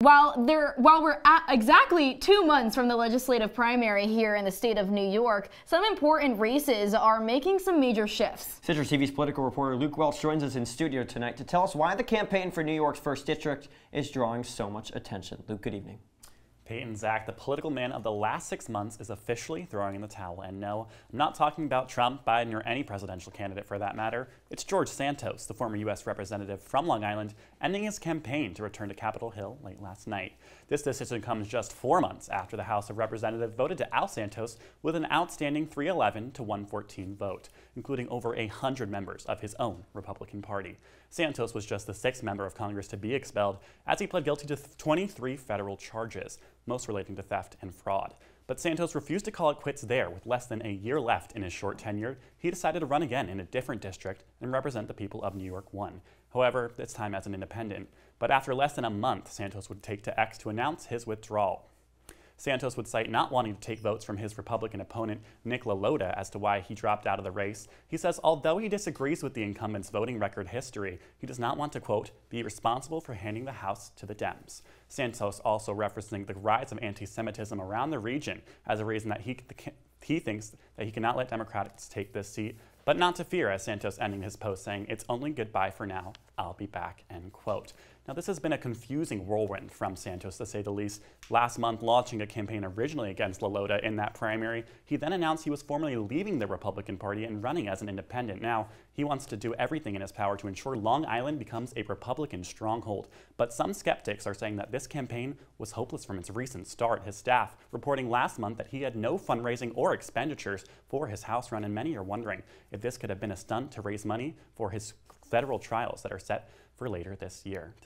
While we're at exactly 2 months from the legislative primary here in the state of New York, some important races are making some major shifts. Citrus TV's political reporter Luke Welch joins us in studio tonight to tell us why the campaign for New York's 1st District is drawing so much attention. Luke, good evening. Peyton, Zach, the political man of the last 6 months is officially throwing in the towel. And no, I'm not talking about Trump, Biden, or any presidential candidate for that matter. It's George Santos, the former U.S. representative from Long Island, ending his campaign to return to Capitol Hill late last night. This decision comes just 4 months after the House of Representatives voted to oust Santos with an outstanding 311 to 114 vote, including over 100 members of his own Republican Party. Santos was just the 6th member of Congress to be expelled, as he pled guilty to 23 federal charges, most relating to theft and fraud. But Santos refused to call it quits there. With less than a year left in his short tenure, he decided to run again in a different district and represent the people of New York 1. However, this time as an independent. But after less than a month, Santos would take to X to announce his withdrawal. Santos would cite not wanting to take votes from his Republican opponent, Nick LaLota, as to why he dropped out of the race. He says although he disagrees with the incumbent's voting record history, he does not want to, quote, be responsible for handing the House to the Dems. Santos also referencing the rise of anti-Semitism around the region as a reason that he thinks that he cannot let Democrats take this seat, but not to fear, as Santos ending his post saying, it's only goodbye for now, I'll be back, end quote. Now this has been a confusing whirlwind from Santos, to say the least. Last month, launching a campaign originally against LaLota in that primary, he then announced he was formally leaving the Republican Party and running as an independent. Now, he wants to do everything in his power to ensure Long Island becomes a Republican stronghold. But some skeptics are saying that this campaign was hopeless from its recent start. His staff reporting last month that he had no fundraising or expenditures for his House run, and many are wondering if this could have been a stunt to raise money for his federal trials that are set for later this year.